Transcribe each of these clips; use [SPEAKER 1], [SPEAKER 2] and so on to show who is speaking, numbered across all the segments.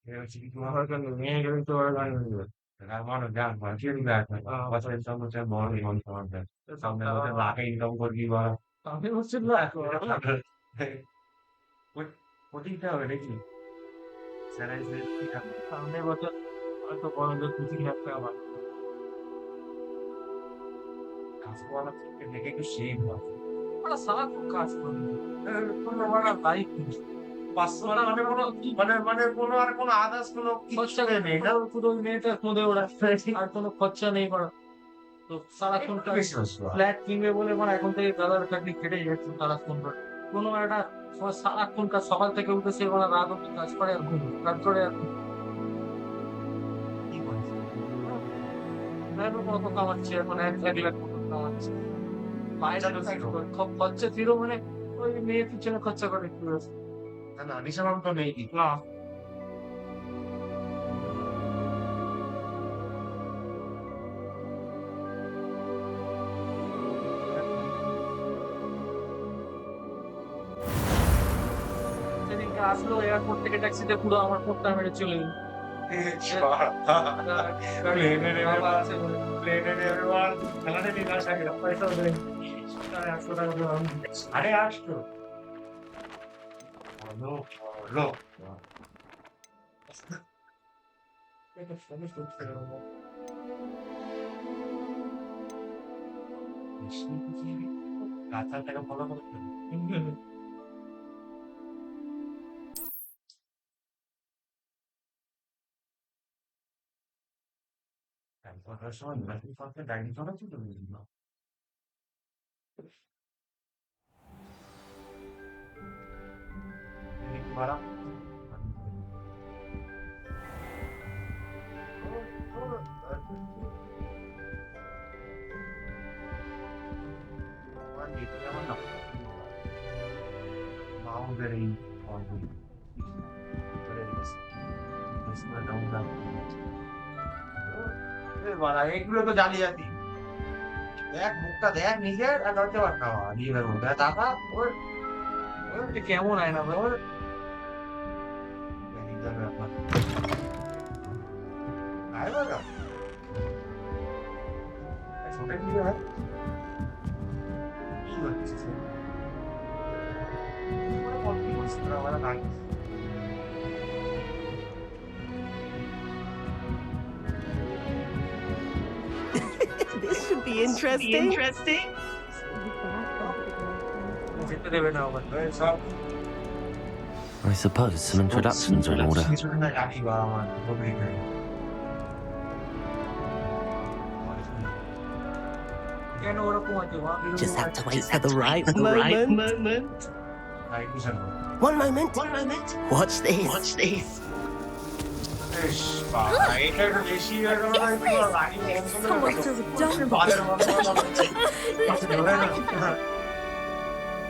[SPEAKER 1] আমি হচ্ছে ওটিটা হবে নাকি সামনের বছর হয়তো বড় খুশি থাকতে আমার কাজ করা থেকে দেখে একটু সেই ওরা সারাক্ষণ কাজ করে কোনো লাইফ নেই 500 টাকা মানে কোনো আর কোনো আদার্স কোনো খরচা নেই না পুরো মেয়েটার মধ্যে ওরা আর কোনো খরচা নেই করা তো সারাক্ষণ ফ্ল্যাট কিনবে বলে মানে এখন থেকে দাদার চাকরি কেটে যাচ্ছে সারাক্ষণ কোনো একটা সারাক্ষণ কাজ সকাল থেকে উঠে সে মানে রাত অব্দি কাজ করে আর ঘুম কাজ করে আর কি বলছে কত কামাচ্ছে এখন 1 লাখ মতো কামাচ্ছে বাইরে খরচা ছিল মানে ওই মেয়ের পিছনে খরচা করে একটু না না নিশানাম তো নেই না সেদিনকে আসলো এয়ারপোর্ট থেকে ট্যাক্সিতে পুরো আমার ফোনটা মেরে চলে গেল আরে আসতো গাছার টাকা ফলো করতে সময় ডাইনি করা ছিল মারা এগুলো তো জালিয়াতি দেখ মুখটা দেখ নিজের আর ধরতে পার না নিজের মধ্যে টাকা ওর কেমন হয় না ওর
[SPEAKER 2] This should be interesting.
[SPEAKER 3] I suppose some introductions are in order.
[SPEAKER 2] Just have to wait for the right moment. One moment. Watch this.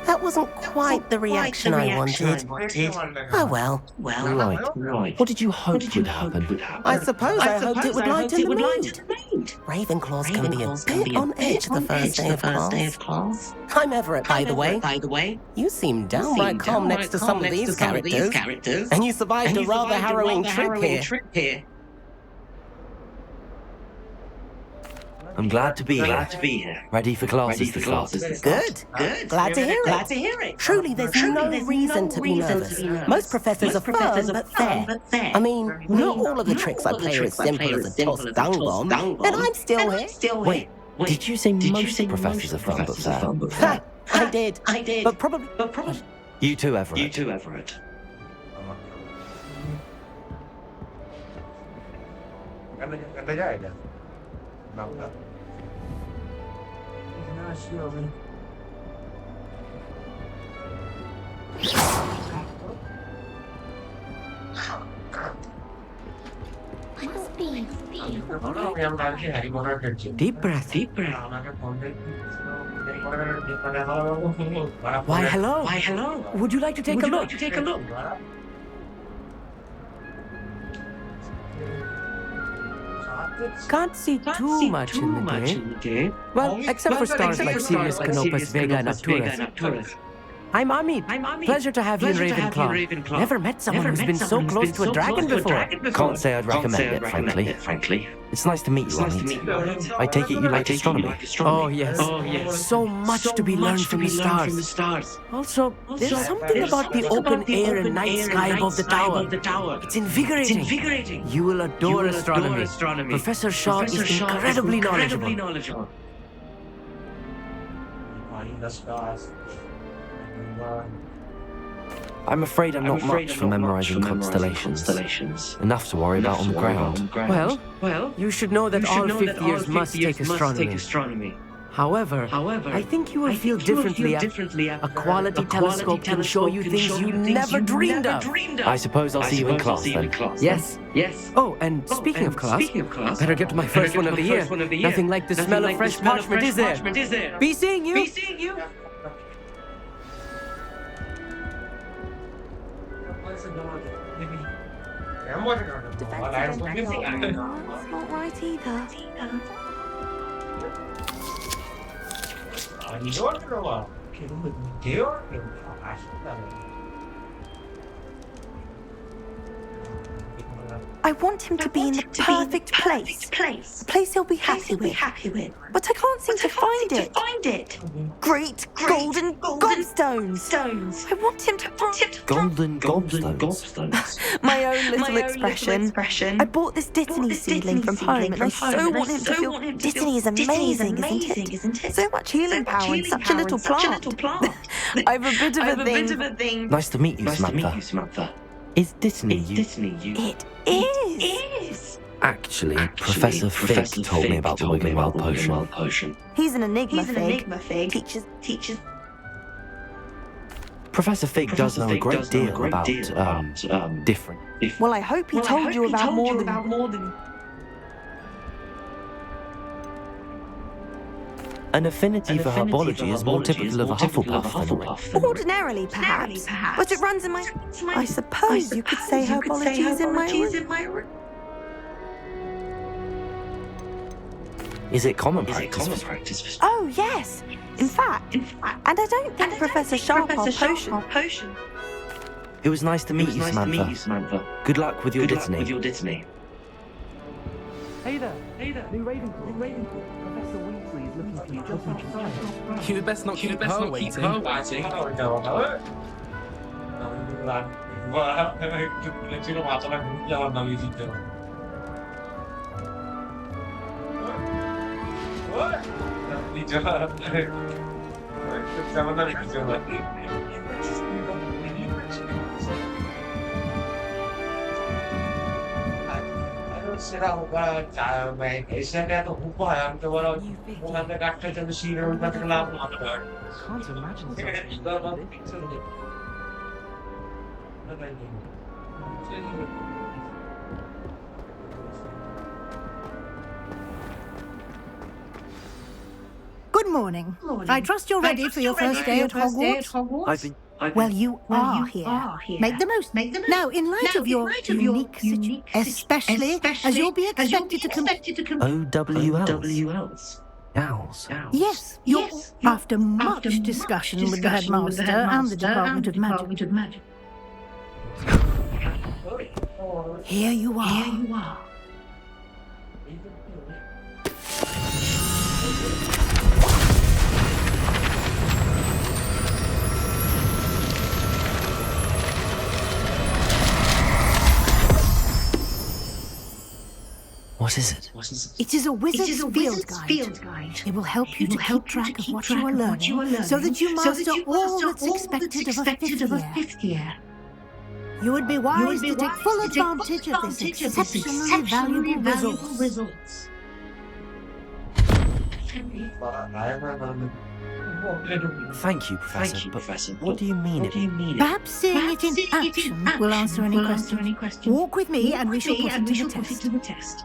[SPEAKER 2] That wasn't quite the reaction I wanted. Oh well.
[SPEAKER 3] Right. What did you hope would happen?
[SPEAKER 2] I suppose I hoped it would lighten the mood. Ravenclaws can be a bit on edge the first day of class. I'm Everett, by the way. You seem downright calm next to some of these characters. And you survived a rather harrowing trip here.
[SPEAKER 3] I'm glad to be here. Ready for classes this class.
[SPEAKER 2] Good. Glad to hear it. Truly, there's no reason to be nervous. Most professors are firm but fair. I mean, not all of the tricks I play are as simple as a tossed dung bomb, and I'm still here.
[SPEAKER 3] Wait, did you say most professors are firm but fair?
[SPEAKER 2] I did. But probably...
[SPEAKER 3] You too, Everett.
[SPEAKER 2] Deep breath. Why, hello. Would you like to take a look? Can't see too much in the day. Well, except for stars like Sirius, Canopus, Vega, and Arcturus. I'm Amit. Pleasure to have you in Ravenclaw. Never met someone who's been so close to a dragon before.
[SPEAKER 3] Can't say I'd recommend it, frankly. It's nice to meet you, Amit. I take it you like astronomy.
[SPEAKER 2] Oh, yes. So much to be learned from the stars. Also, there's something about the open air and night sky above the tower. It's invigorating. You will adore astronomy. Professor Shaw is incredibly knowledgeable.
[SPEAKER 1] The stars.
[SPEAKER 3] I'm afraid I'm not much for memorizing constellations. Enough to worry about on the ground.
[SPEAKER 2] Well, you should know that all fifth years must take astronomy. However, I think you will feel differently. A quality telescope can show you things you never dreamed of.
[SPEAKER 3] I suppose I'll see you in class then.
[SPEAKER 2] Yes. Oh, and speaking of class, better get to my first one of the year. Nothing like the smell of fresh parchment, is there? Be seeing you.
[SPEAKER 4] Defensive and not right either. I want him to be in the perfect place. A place he'll be happy with. But I can't seem to find it. Great golden gobstones. I want him to
[SPEAKER 3] Golden gobstones?
[SPEAKER 4] My own little expression. I bought this Dittany seedling from home, and I so want him to feel Dittany is amazing, isn't it? So much healing power in such a little plant. I've a bit of a thing.
[SPEAKER 3] Nice to meet you, Samantha. Is Dittany you?
[SPEAKER 4] It is.
[SPEAKER 3] Actually, Professor Fig told me about the Wiggenweld potion.
[SPEAKER 4] He's an enigma fig. Teaches.
[SPEAKER 3] Professor Fig does know a great deal about different.
[SPEAKER 4] Well, I hope he told you about more than.
[SPEAKER 3] An affinity for herbology is more typical of a Hufflepuff than...
[SPEAKER 4] Ordinarily, perhaps. But it runs in my... I suppose you could say herbology is in my root.
[SPEAKER 3] Is it common practice?
[SPEAKER 4] Oh, yes. In fact, and I don't think Professor Sharp our potion.
[SPEAKER 3] It was nice to meet you, Samantha. Good luck with your Dittany.
[SPEAKER 2] Hey there. New Ravenclaw. Professor Weasley is looking for you just outside. You best not keep her waiting.
[SPEAKER 1] সেটা এশিয়াতে এত উপ হয় আমি তো বড় ওখান থেকে কাটতে চলে শির ওখান থেকে লাভ না হয়
[SPEAKER 5] Good morning. I trust you're ready for your first day at Hogwarts. Well, you are here. Make the most. Now, in light of your unique situation, especially as you'll be expected to
[SPEAKER 3] OWLs? Owls?
[SPEAKER 5] Yes, after much discussion with the headmaster and the Department of Magic. Here you are.
[SPEAKER 3] What is it?
[SPEAKER 5] It is a wizard's field guide. It will help you to keep track of what you are learning so that you master all that's expected of a fifth year. You would be wise to take full advantage of this exceptionally valuable resource.
[SPEAKER 3] Thank you, Professor. But what do you mean?
[SPEAKER 5] Perhaps seeing it in action will answer any questions. Walk with me and we shall put it to the test.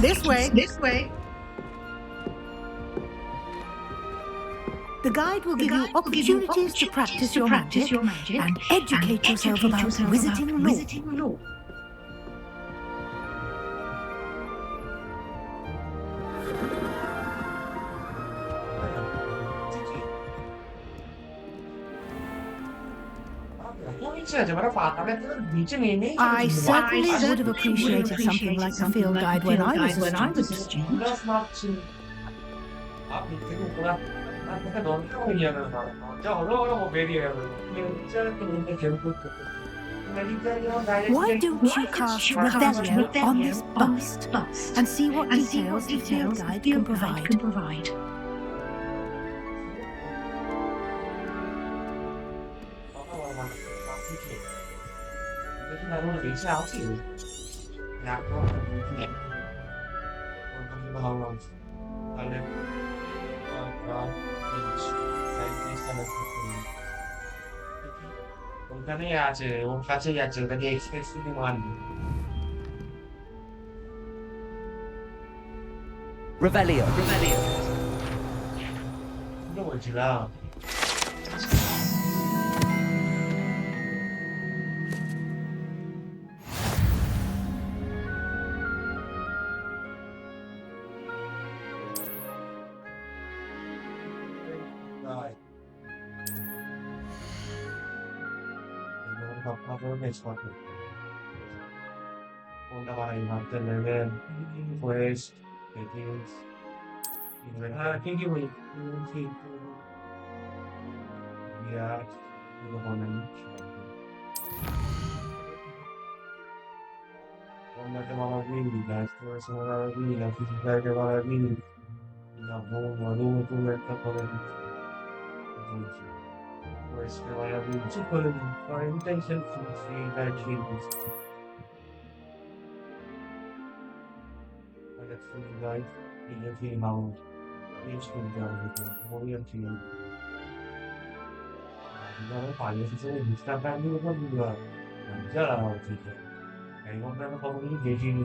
[SPEAKER 5] This way. The guide will give you opportunities to practice your magic and educate yourself about wizarding law. I certainly would have appreciated something like the field guide when I was a student. Why don't you cast Revelio on this bust and see what details the field guide can provide?
[SPEAKER 1] ওখানেই আছে, ওর কাছেই আছে, ওটাকে expressly মারবি।
[SPEAKER 2] Revelio.
[SPEAKER 1] কি বলছিলাম? কোনটা বানাই ভাবতে লেভেল কোয়েস্ট রেটিংস ঠিকই বলি ইয়ার কোনটাতে বাবা বিলি গাছ করে সময় বাবা বিলি না ফিজিক্যালকে বাবা বিলি না বউ মরু তুমি একটা করে দিচ্ছি কোয়েস্টে বাবা বিলি চুপ করে দিই আর intention free guide feel full life in every amount each to the orienting 이거는 관련해서 인스타그램으로 보니까 남자라 어떻게 이거는 거기 계시는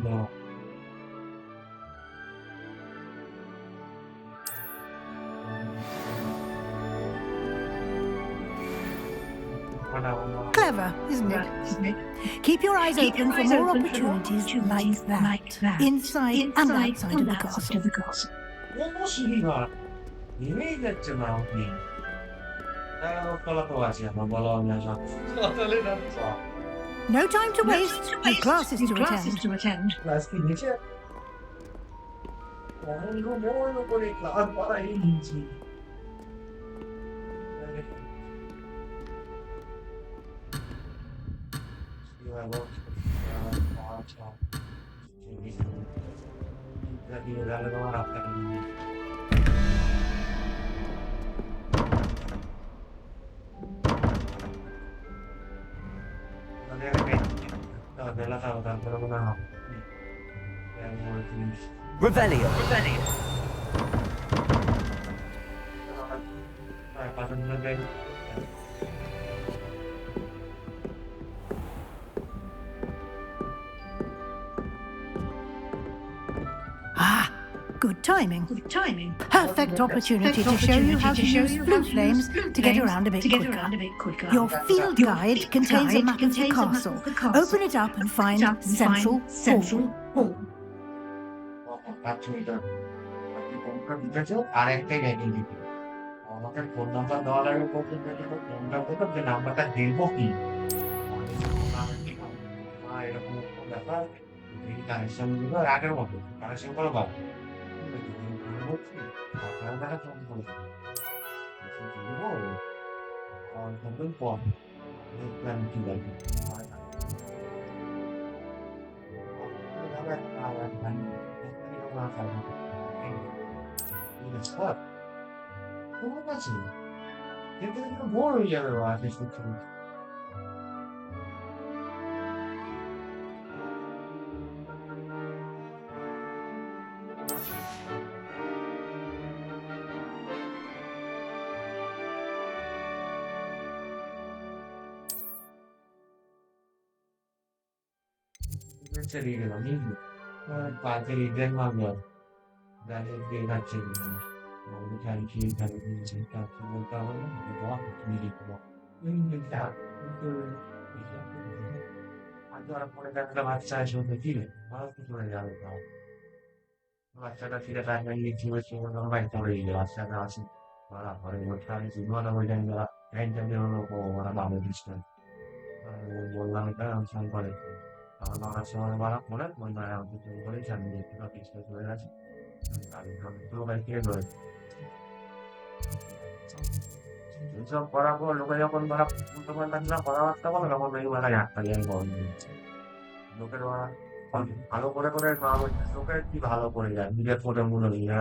[SPEAKER 5] Clever, isn't it? Keep your eyes open for more opportunities like that, inside and outside of the castle.
[SPEAKER 1] 시기가 이메일했잖아 우리 나랑 오빠라고 하지 한번 බලව면서
[SPEAKER 5] No time to waste, and classes to attend.
[SPEAKER 1] 클래스 이제 이거 뭐 보니까 안 봐라 인지
[SPEAKER 2] Revelio.
[SPEAKER 5] Ah, good timing. Perfect opportunity to show you how to use blue flames to get around a bit quicker. Your field guide contains a map of the castle. Open it up and find Central Hall.
[SPEAKER 1] আরেকটাই identity আমাকে phone number দেওয়া লাগে phone number যে নাম্বারটা দেবো কি এরকম ব্যাপার কানেকশন গুলো আগের মতো কানেকশন করো বাবা আপনারা তারা ফোন করে ফোন পর প্ল্যান কি লাগবে What? What was it? You're getting a war yellow out of the truth. It's a real amazing. Father, he did my work. That is the natural. The country can be the government, the walk, the community walk. That, I got a point that the outside of the field. How to play out now? I said, I feel that I need to wish you were not right for you. I said, I said, well, I'm going to try to run away and the end of the road or about the distance. বললাম এটা phone করে নটার সময় বলা ফোনে ওই নয় আমাকে ফোন করে জানিয়ে দিতে হবে চলে গেছে আমি তো ওখানে কে রয়েছে এইসব করার পর লোকে যখন ধরা উল্টো পাল্টা কথাবার্তা বলে তখন এই বেলা একটা জায়গায় গরম দিচ্ছে লোকের ওরা ভালো করে করে না বলছে লোকের কি ভালো করে যায় নিজের ফোনে মনে নিয়ে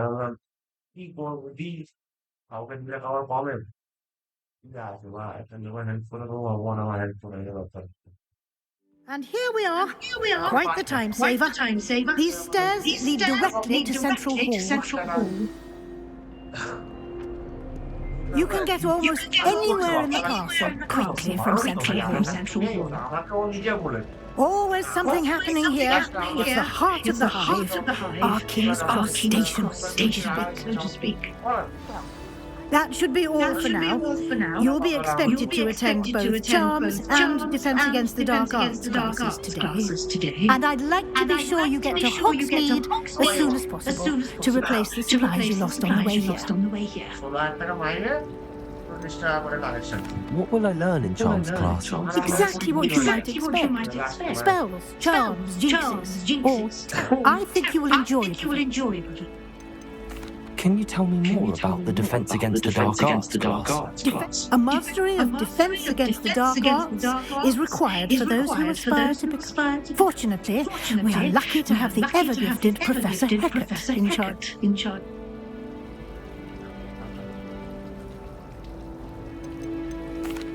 [SPEAKER 1] কি করবো দি কাউকে দিলে খাবার পাবে ঠিক আছে বা একটা লোকের হেল্প করে দেবো ভগবান আমার হেল্প করে দেবে
[SPEAKER 5] And here we are. Quite the time saver. These stairs lead directly to Central Hall. You can get almost anywhere in the castle quickly from Central Hall.
[SPEAKER 1] আমাকেও নিজে বলে
[SPEAKER 5] Always something happening here. It's the heart of the hive. Our King's Cross Station, so to speak. That should be all for now. You'll be expected to attend both Charms and Defense Against the Dark Arts classes today. And I'd like to be sure you get to Hogsmeade as soon as possible to replace the supplies you lost on the way here.
[SPEAKER 1] 16 টাকা মাইনে 40 টাকা করে collection
[SPEAKER 3] What will I learn in Charles' class?
[SPEAKER 5] Exactly what you might expect. Spells, charms, jinxes. Or I think you will enjoy it.
[SPEAKER 3] Can you tell me more about the Defense Against the Dark Arts class?
[SPEAKER 5] A mastery of Defense Against the Dark Arts is required for those who aspire to become. Fortunately, we are lucky to have the ever-gifted Professor Heckert in charge.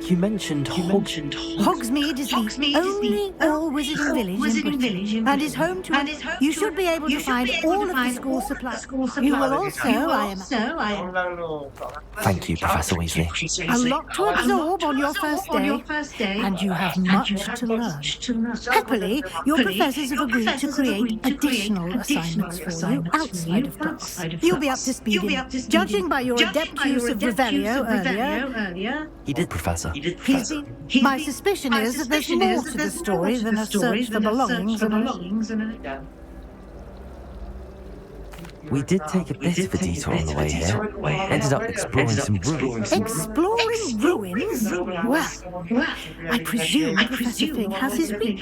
[SPEAKER 3] You mentioned
[SPEAKER 5] Hogsmeade is the only all-wizarding village in Britain and is home to You should be able to find all of the school supplies. You will also, I am
[SPEAKER 3] Thank you, Professor Weasley.
[SPEAKER 5] a lot to absorb on your first day, and you have much to learn. Happily, your professors have agreed to create additional assignments for you outside of class. You'll be up to speed judging by your adept use of Revelio earlier.
[SPEAKER 3] He did, Professor.
[SPEAKER 5] My suspicion is that there's more to the story than a search for belongings and
[SPEAKER 3] We did take a bit of a detour on the way here. Ended up exploring some ruins.
[SPEAKER 5] Exploring ruins? Well, I presume Professor Fig has his beak.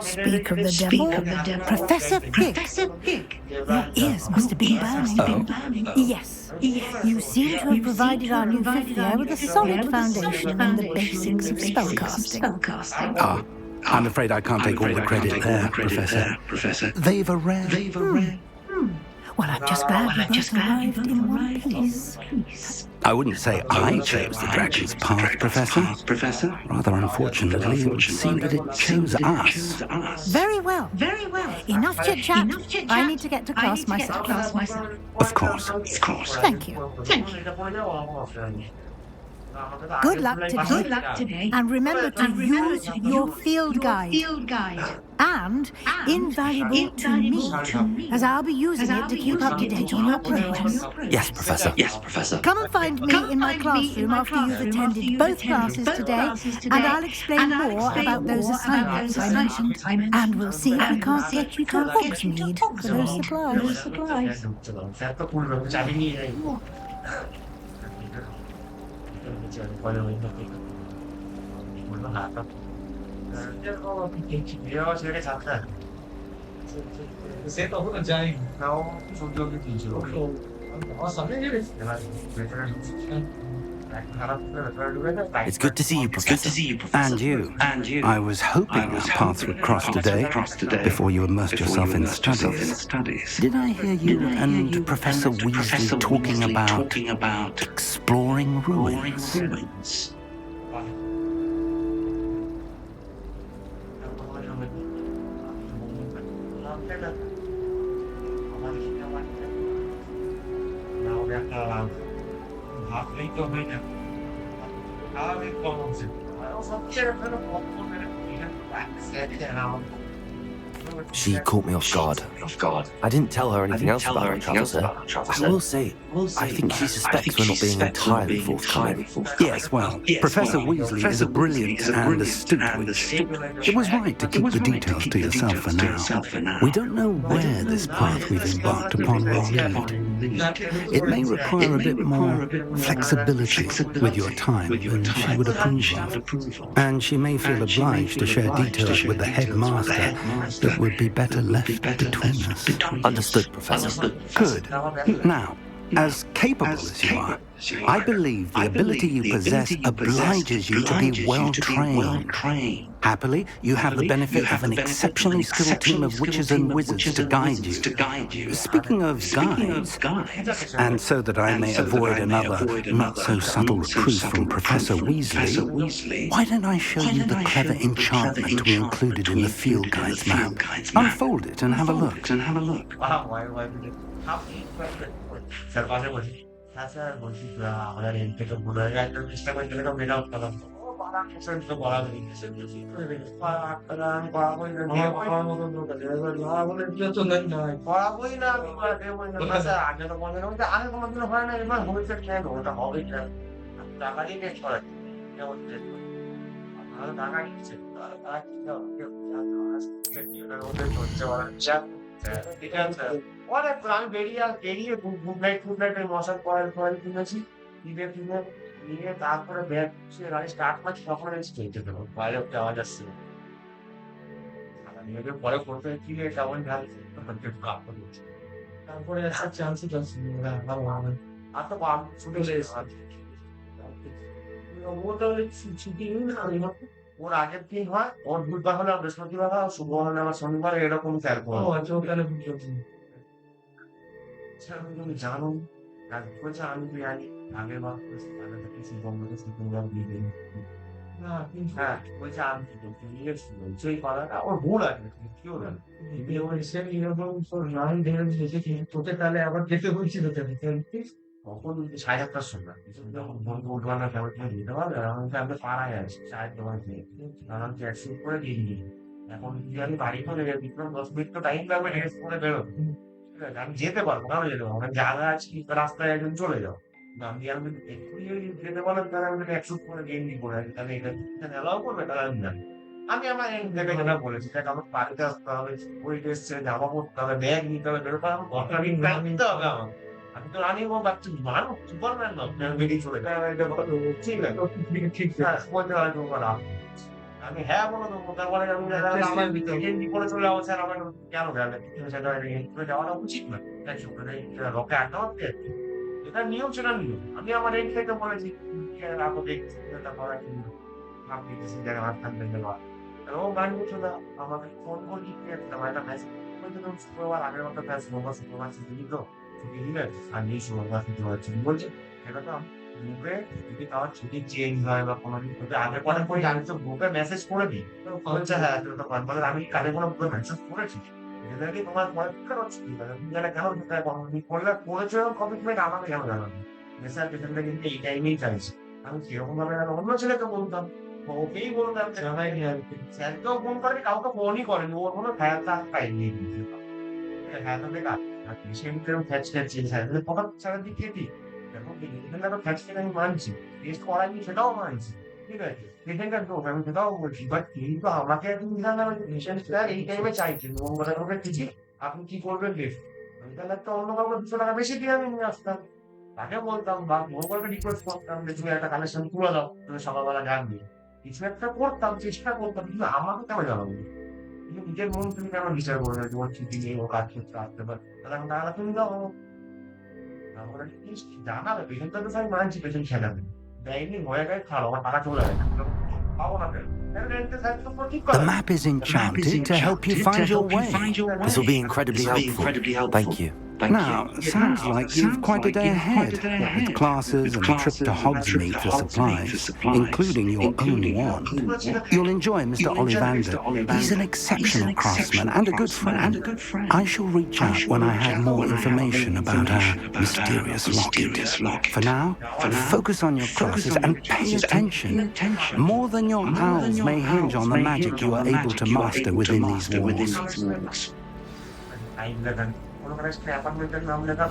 [SPEAKER 5] Speak of the devil, Professor Fig. Your ears must have been burning. Yes. You seem to have provided our new fifth year with a solid foundation in the basics of spellcasting.
[SPEAKER 6] I'm afraid I can't take all the credit there, Professor. They've a rare.
[SPEAKER 5] Well, I'm just glad we both arrived in one piece.
[SPEAKER 6] I wouldn't say I chose the dragon's path, Professor. Rather unfortunately, it would seem that it chose us.
[SPEAKER 5] Very well. Enough chit-chat. I need to get to class myself.
[SPEAKER 6] Of course.
[SPEAKER 5] Thank you. Good luck today. And remember to use your field guide. And invaluable to me, as I'll be using it to keep up to date on your progress.
[SPEAKER 3] Yes, Professor.
[SPEAKER 5] Come and find me in my classroom after you've attended both classes today, and I'll explain more about those assignments I mentioned. And we'll see if we can't get you to Hogsmeade for those supplies.
[SPEAKER 3] It's good to see you, Professor.
[SPEAKER 6] And you. I was hoping our paths would cross today before you immersed yourself in studies. Did I hear you and Professor Weasley talking about exploring ruins?
[SPEAKER 3] She caught me off guard. I didn't tell her anything else about her travels there. I will say, I think she suspects we're not being entirely forthcoming.
[SPEAKER 6] Yes, well, Professor Weasley is a brilliant and astute witch. It was right to keep the details to yourself for now. We don't know where this path we've embarked upon will lead. It may require a bit more flexibility with your time than she would approve of. And she may feel obliged to share details with the headmaster that would be better left between us.
[SPEAKER 3] Understood, Professor.
[SPEAKER 6] Good. Now, as capable as you are, I believe the ability you possess obliges you to be well trained. Happily, you have the benefit of an exceptionally skilled team of witches and wizards to guide you. Speaking of guides, and so that I may avoid another not-so-subtle reproof from Professor Weasley, why don't I show you the clever enchantment we included in the field guide's map? Unfold it and have a look.
[SPEAKER 1] আমি বেরিয়ে good night মশার coil কিনেছি নিয়ে তারপরে bag গাড়ি start করছি তখন আমি স্টেজে দেবো বাইরে একটা আওয়াজ আসছে পরে করতে কি কেমন তারপরে একটা চান্স আর তো ছুটে ছুটি ওর আগের দিন হয় ওর বুধবার হলে বৃহস্পতিবার হয় শুভ হলে আমার শনিবার এরকম তুমি জানো আমি তো জানি আগের বার কিছু বন্ধুদের হ্যাঁ বলছে আমি সেই পাড়াটা ওর ভুল আছে কেউ জানে তোকে তাহলে আবার যেতে হয়েছিল তখন 7:30টার সময় যখন বন্ধু উঠবার না কেমন দিতে পারবে আমি পাড়ায় আছি চায়ের দোকান থেকে কারণ ট্যাক্সি করে দিয়ে দিই এখন যদি আমি বাড়ি করে 10 মিনিট তো টাইম লাগবে রেস্ট করে বেরো ঠিক আছে আমি যেতে পারবো কেন যেতে পারবো আমার জায়গা আছে রাস্তায় একজন চলে যাও আমি এক্ষুনি যদি যেতে বলেন তাহলে আমি একশুট করে গেঞ্জি পরে আছি তাহলে এটা এলাও করবে তাহলে আমি জানি আমি আমার জায়গা বলেছি দেখ আমার বাড়িতে আসতে হবে ওই এসছে জামা পড়তে হবে ব্যাগ নিতে হবে বেরোতে হবে ঘরটা নিতে হবে আমার আমি তো রানি এবং বাচ্চা মানুষ সুপারম্যান না বেরিয়ে চলে ঠিক আছে ঠিক বলতে পারি তোমার আমি হ্যাঁ বলো তো তারপরে আমি আমার গেঞ্জি পরে চলে যাবো স্যার আমার কেন গেলে সেটা যাওয়াটা উচিত না লোকে আড্ডা হচ্ছে এটা নিয়ম সেটা নিয়ম আমি আমার এই থেকে বলেছি রাখো দেখছি আপনি কিছু জায়গায় হাত থাকবেন ও গান করছো না আমাকে ফোন করি একটা মেসেজ শুক্রবার আগের মতো শুক্রবার ছুটি দিত ছুটি দিলে আর এই শুক্রবার ছুটি হচ্ছে বলছে সেটা তো গ্রুপে যদি কারোর ছুটি চেঞ্জ হয় বা কোনো আগের পরে করে আমি তো গ্রুপে মেসেজ করে দিই বলছে হ্যাঁ তো বলে আমি কাজে কোনো গ্রুপে মেসেজ করেছি এদেরকে তোমার পরে কেন ছুটি তুমি জানে কেন করলে করেছো কমিটমেন্ট আমাকে কেন জানাবো মেসেজ পেছনটা কিন্তু এই টাইমেই চাইছি আমি সেরকম ভাবে অন্য ছেলেকে বলতাম ওকেই বলতাম জানাইনি আর কি স্যারকেও ফোন করেনি কাউকে ফোনই করেনি ওর কোনো হ্যাঁ তা পাইনি হ্যাঁ তো বেকার আর সেরকম ফ্যাচ খেয়েছি স্যার পকেট ছাড়া দিয়ে খেটি এখন এখানকার ফ্যাচ খেতে আমি মানছি টেস্ট করাইনি সেটাও মানছি ঠিক আছে এখানকার দোষ আমি সেটাও বলছি বাট কিন্তু আমাকে তুমি জানাবেন এই টাইমে চাইছি মঙ্গলা করে কিছু আপনি কি করবেন বেশ আমি তাহলে একটা অন্য কাউকে 200 টাকা বেশি দিয়ে আমি নিয়ে আসতাম তাকে বলতাম বা মোবাইলকে রিকোয়েস্ট করতাম যে তুমি একটা কানেকশন তুলে দাও তুমি সকালবেলা জানবে কিছু একটা করতাম চেষ্টা করতাম কিন্তু আমাকে কেন জানাবো কিন্তু নিজের মন তুমি কেন বিচার করবে তোমার ছুটি নেই ও কাজ করতে আসতে পারে তাহলে এখন টাকা তুমি দাও জানাবে পেশেন্টটা তো আমি মানছি পেশেন্ট খেলাবে দেয়নি হয়ে গেছে খারাপ আমার টাকা চলে যায় পাবো না
[SPEAKER 6] The map is enchanted to help you find your way.
[SPEAKER 3] This will be incredibly helpful. Thank you.
[SPEAKER 6] Now, sounds like you've quite a day ahead, with classes and a trip to Hogsmeade for supplies, including your own wand. You'll enjoy Mr. Ollivander. He's an exceptional craftsman and a good friend. I shall reach out when I have more information about our mysterious locket. For now, focus on your classes and pay attention. More than your owls may hinge on the magic you are able to master within these walls.
[SPEAKER 1] কোনো একটা অ্যাপার্টমেন্টের নাম লেখা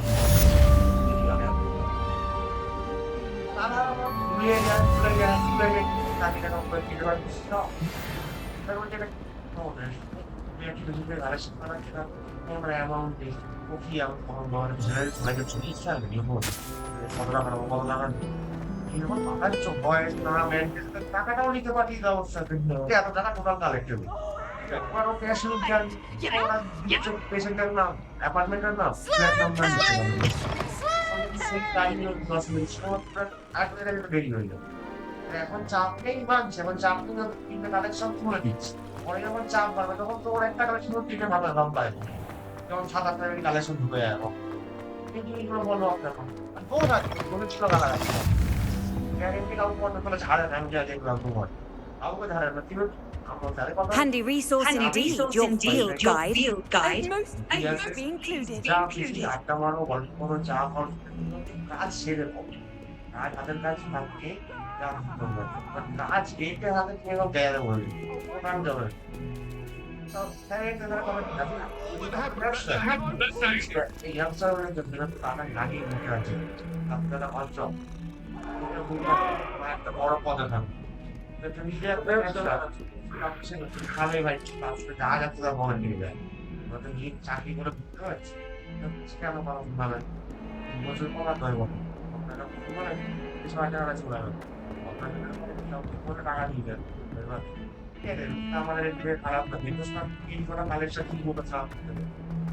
[SPEAKER 1] টাকাটাও নিতে পারছি অবস্থা এত টাকা টোটাল কালেক্টেড পেশেন্টের নাম অ্যাপার্টমেন্টের নাম দেরি হইল এখন চাপ নেই বানছে এখন চাপ নেই তিনটে কালেকশন তুলে দিচ্ছে পরে যখন চাপ বাড়বে তখন তো ওর একটা কালেকশন তিনটে ভালো দাম পায় যেমন 7-8 কালেকশন ঢুকে যায় এখন এই জিনিসগুলো বলো এখন বহুত আছে বলেছিল কালাগাছি গ্যারেন্টি কাউকে মনে করলে ঝাড়ে আমি যা দেখলাম তোমার কাউকে ঝাড়ে না তুমি
[SPEAKER 4] Handy resource indeed, your field guide. Most be included.
[SPEAKER 1] কাজ সেরে কাজ হাতের কাজ থাকতে কাজ এইটা হাতে কেউ দেয় বলি কাম যাবে আপনারা অঞ্চল একটা বড় পদে থাকবে ভালোই ভাই যা যাচ্ছে তার মনে নিয়ে যায় চাকরি করে বুঝতে পারছি কেন ভালো বছর পড়াতে হয় আপনারা কিছু টাকা চলে যাবে আপনাদের টাকা দিয়ে দেন আমাদের খারাপ না হিন্দুস্তান তিন করা কালেকশন কি মতো খারাপ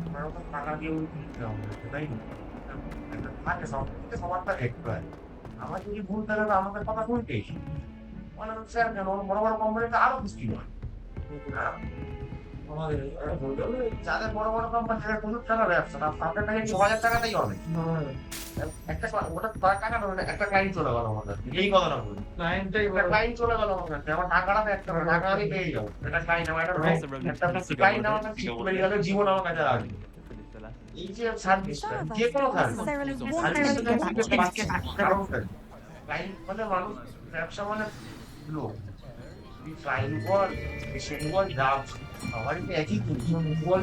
[SPEAKER 1] আমরা তো টাকা দিয়ে দিতে হবে তাই না থাকে সবারটা দেখতে হয় আমার যদি ভুল থাকে তো আমাদের কথা শুনতেই স্যার কেন বড় বড় কোম্পানিতে আরো মুশকিল হয় যাদের বড় বড় কোম্পানি প্রচুর টাকা ব্যবসা তাদের কাছে 6,000 টাকাটাই হবে একটা ওটা টাকা না একটা ক্লায়েন্ট চলে গেল আমাদের এই কথাটা বলি ক্লায়েন্ট চলে গেল আমাদের আমার টাকাটা একটা টাকা আমি পেয়ে যাবো এটা ক্লায়েন্ট আমার একটা ক্লায়েন্ট আমার কাছে চলে গেলে জীবন আমার কাছে আসবে এই যে সার্ভিস যে কোনো ক্লায়েন্ট মানে মানুষ ব্যবসা মানে লোক ফ্লাইং বল ফিশিং বল ডাব সবারই তো একই বল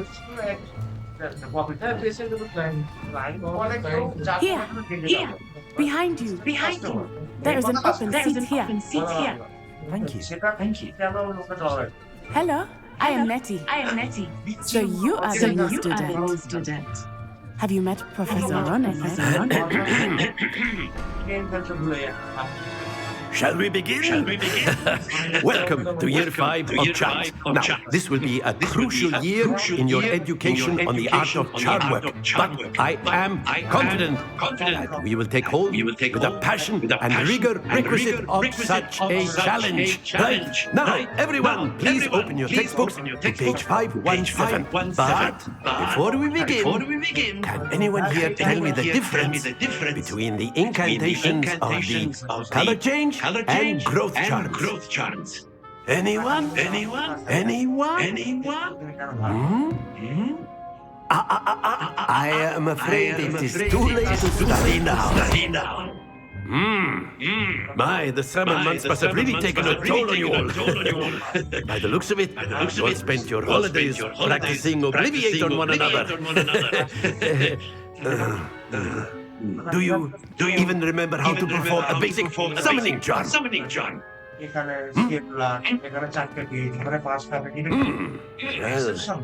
[SPEAKER 7] Here, behind you. There is an open seat here.
[SPEAKER 3] Thank you.
[SPEAKER 7] Hello, I am Nettie. So you are the new student. Have you met Professor Ronan?
[SPEAKER 3] Shall we begin? Welcome to Year 5 of Chart. Now, this will be a crucial year in your education on the art of chart work. But I am confident that we will take hold with the passion and rigor requisite of such a challenge. Right. Now, everyone, please open your textbooks to page 517. But before we begin, can anyone here tell me the difference between the incantations of the color change and growth charms? Anyone? I am afraid it is too late to study now. My, the summer months must have really taken a toll on you all. By the looks of it, you all spent your holidays practicing Obliviate on one another. Do you even remember how to perform a basic summoning charm?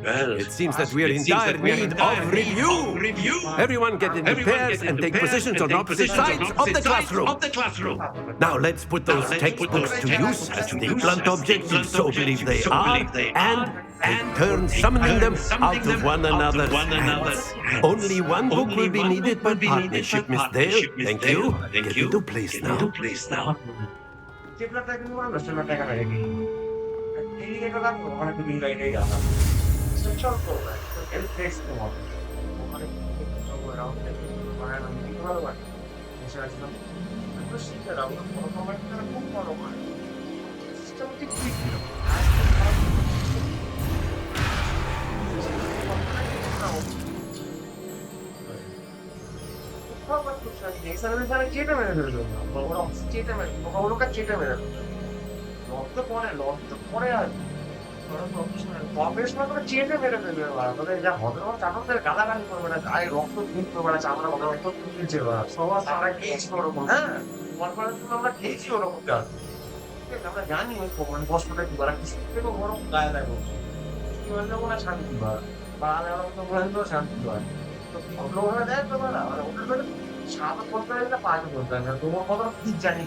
[SPEAKER 3] Well, it seems that we are in dire need of review. Everyone get into pairs and take positions on opposite sides of the classroom. Now let's put those textbooks to use as the blunt objects you so believe they are, and take turns summoning them out of one another's hands. Only one book will be needed per partnership, Miss Dale. Thank you. Get into place now.
[SPEAKER 1] Round থেকে মানে ভালো হয় এসে আসলাম তো শিখে round বড় কমান্ডটা খুব বড় হয় সিস্টেমটিক ঠিক ছিল চেটে মেরে ফেলবে ওরা চেটে মেরে ওরা চেটে মেরে ফেলবে লব তো পরে আর প্রফেশনাল করে চেটে মেরে ফেলবে ওদের যা হবে ওরা চাকরদের গালাগালি করবে না গায়ে রক্ত তুলতে পারবে না চামড়া ওদের রক্ত তুলছে ওরা সবার আমরা খেয়েছি ওরকম হ্যাঁ আমরা খেয়েছি ওরকম আমরা জানি ওই মানে কষ্টটা কি ওরা কিছু থেকে ওরকম গায়ে দেয় বলছে কি বললে ওরা শান্তি পায় বা শান্তি পায় তো অন্যভাবে দেয় তো না মানে ওদের সাদা করতে একটা পাঁচও করতে হবে তোমার কথা ঠিক জানি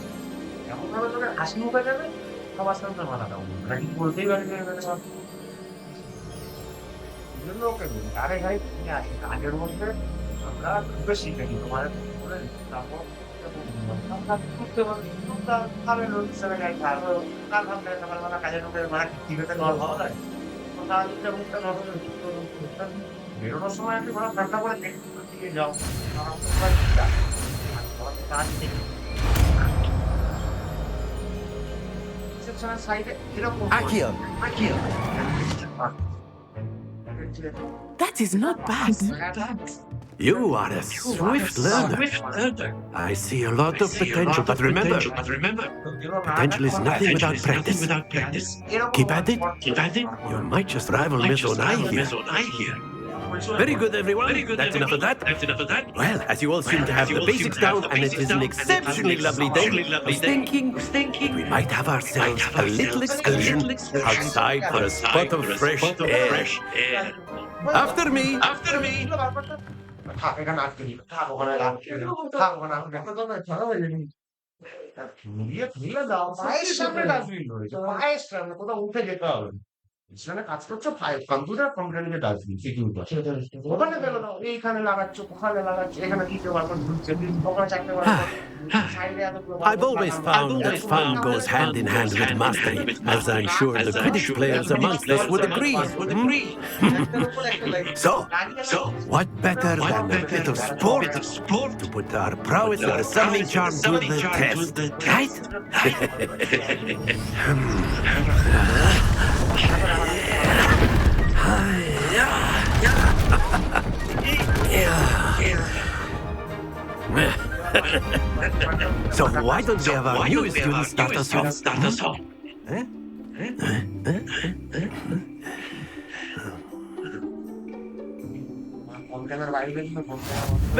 [SPEAKER 1] এমন ভাবে তোকে হাসি মুখে যাবে সবার সামনে মাথা দাও নাকি বলতেই পারি বিভিন্ন ওকে বলি আরে ভাই তুমি আসি আগের মধ্যে আমরা খুবই শিখে নি তোমার তারপর বেরোনোর সময় আপনি ঘোরা ঠান্ডা করে দেখে যাও
[SPEAKER 7] That is not bad.
[SPEAKER 3] You are a swift learner. I see a lot of potential, but remember, potential is nothing without practice. Keep at it. You might just rival Miss Onai here. Very good, everyone. That's enough of that. Well, as you all seem to have the basics down, and it is an exceptionally lovely day, I was thinking we might have ourselves a little excursion outside for a spot of fresh air. After me.
[SPEAKER 1] কোথাও উঠে যেতে হবে সেখানে কাজ করছো computer computer dustbin ওখানে গেলো না এইখানে লাগাচ্ছ ওখানে লাগাচ্ছ এখানে দিতে পারবো ঢুকছে ওখানে চাকরি
[SPEAKER 3] I've always found that fun goes hand in hand with mastery, as I'm sure the Quidditch players amongst us would agree. So, what better than a bit of sport to put our prowess and the summoning charm to the test, right? So why don't we have our new students start us off?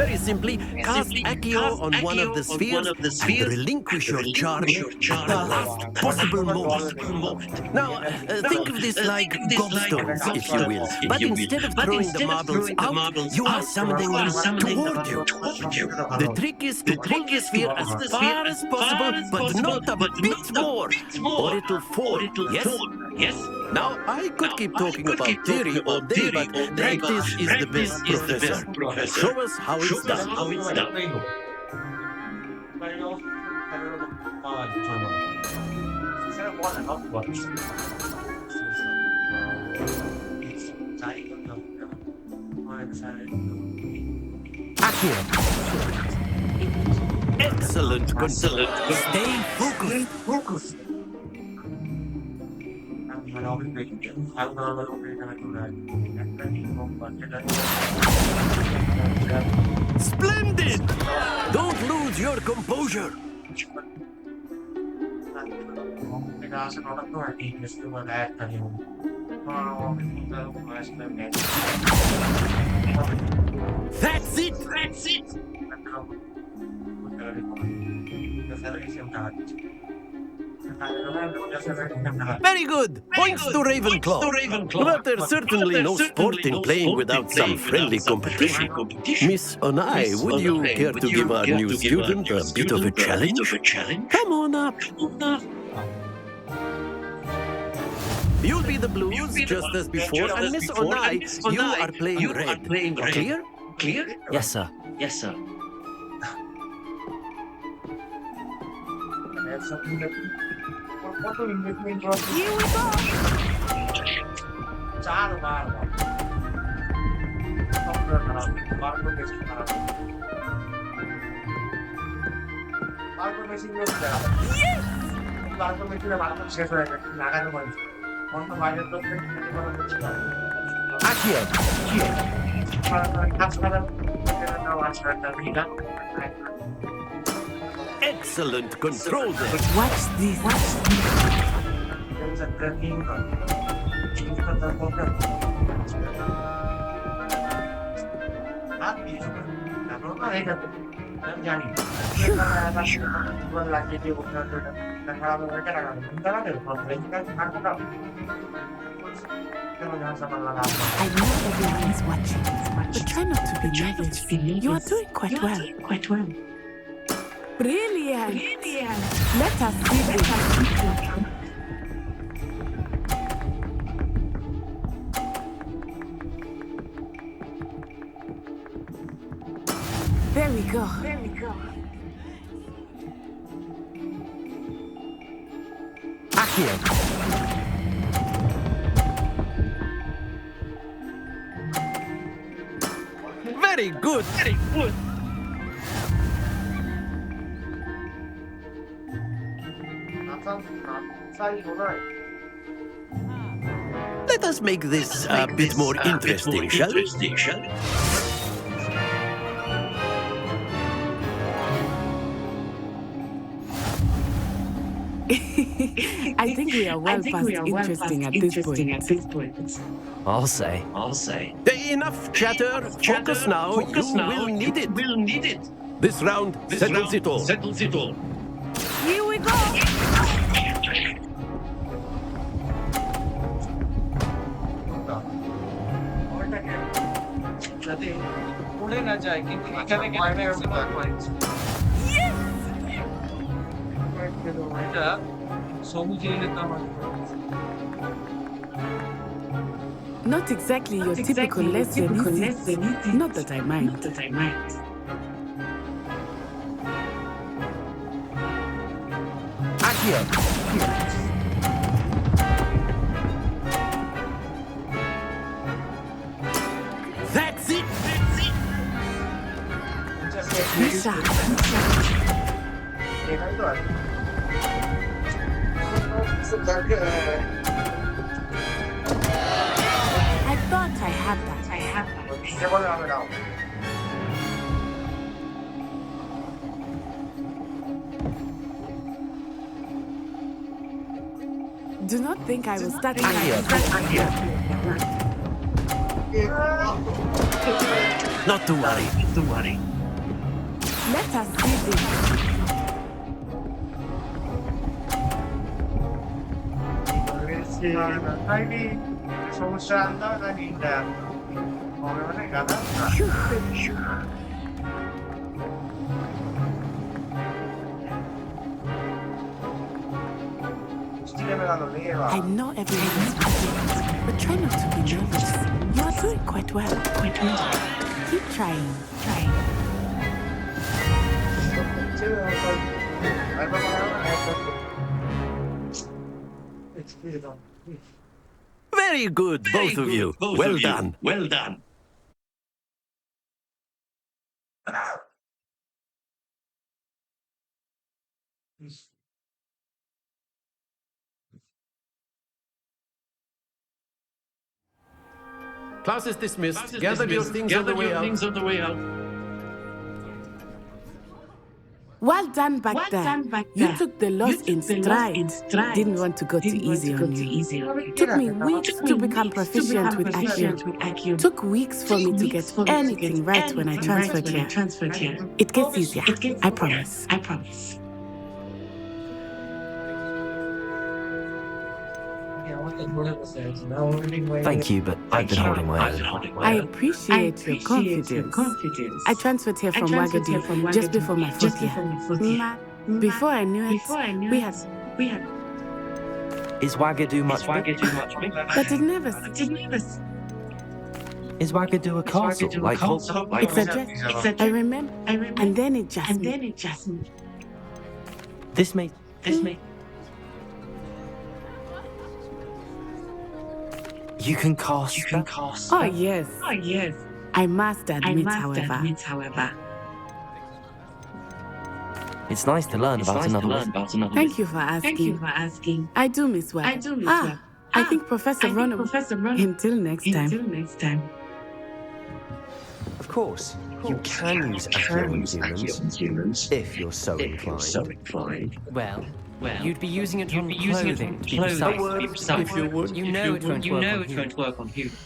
[SPEAKER 3] Very simply, cast Accio on one of the spheres and relinquish your charge at the last possible moment. Now, think of this like gobstones, if you will. But instead of throwing the marbles out, you are summoning them toward you. The trick is to pull the sphere as far as possible, but not a bit more, or it'll fall. Yes? Now, I could keep talking about theory all day, but practice is the best professor. Show us how it's done. Accio. Excellent. Stay focused. Splendid! Don't lose your composure. That's it! Very good. Points to Ravenclaw. But there's certainly no sport in playing without some friendly competition. Miss Onai, would you care to give our new student a bit of a challenge? Come on up. You'll be the blues just as before, and Miss Onai, you are playing red. Clear?
[SPEAKER 2] Yes, sir.
[SPEAKER 4] Here we go!
[SPEAKER 1] चार बार মেশিনগুলো মেশিনে bathroom শেষ হয়ে গেছে লাগানো হয়েছে অন্য বাইরের লোকদের কোনো কিছু
[SPEAKER 2] Accio.
[SPEAKER 1] কাজ করার আছে একটা ভিড়া
[SPEAKER 3] Excellent control there.
[SPEAKER 7] Watch this.
[SPEAKER 1] There's a tracking program. জানি লাগিয়ে দিয়ে
[SPEAKER 7] I know everyone is watching, but try not to be nervous. You are doing quite well. Brilliant. Let us see this. There we go.
[SPEAKER 2] Accio.
[SPEAKER 3] Very good. Let us make this a bit more interesting, shall we?
[SPEAKER 7] I think we are well past interesting at this point.
[SPEAKER 2] I'll say.
[SPEAKER 3] Enough chatter. Focus now. You will need it. This round settles it all.
[SPEAKER 7] Here we go.
[SPEAKER 1] যাতে পড়ে না যায় কিন্তু এখানে এটা সবুজ আমার
[SPEAKER 7] Not exactly your typical lesson, is it? Not that I mind.
[SPEAKER 2] Accio.
[SPEAKER 3] That's it.
[SPEAKER 7] Misha,
[SPEAKER 1] এখানে তো আছে
[SPEAKER 7] I thought I had that.
[SPEAKER 1] ভিজে বলে হবে না
[SPEAKER 7] Do not think I will start
[SPEAKER 3] Not to worry.
[SPEAKER 7] Let us see this.
[SPEAKER 1] সমস্যা আনতে জানি মানে গাদা
[SPEAKER 7] I know everyone is watching, but try not to be nervous. You are doing quite well. Keep trying.
[SPEAKER 3] Very good, both of you. Well done. Class is dismissed. Gather your things on the way out.
[SPEAKER 7] Well done back there. You took the loss in stride. Didn't want to go too easy on you. Took me weeks to become proficient with Accio. Took weeks for me to get anything right when I transferred here. It gets easier. I promise.
[SPEAKER 2] Thank you, but I've been holding my own.
[SPEAKER 7] I appreciate your confidence. I transferred here from Wagadu just before my fourth year. Before I knew it, we had...
[SPEAKER 2] Is Wagadu much bigger?
[SPEAKER 7] But it never...
[SPEAKER 2] Is Wagadu a castle like Hogwarts?
[SPEAKER 7] It's a dress. I remember. And then it just...
[SPEAKER 2] This may... You can cast.
[SPEAKER 7] Oh, yes. I must admit, however.
[SPEAKER 2] It's nice to learn about another wizard.
[SPEAKER 7] Thank you for asking. I do miss work. I think Professor Ronham. Until next time.
[SPEAKER 8] Of course, you can use Accio on humans if you're so inclined.
[SPEAKER 2] Well, you'd be using it on clothing, to be precise.
[SPEAKER 3] If you would.
[SPEAKER 2] You know it won't work on humans.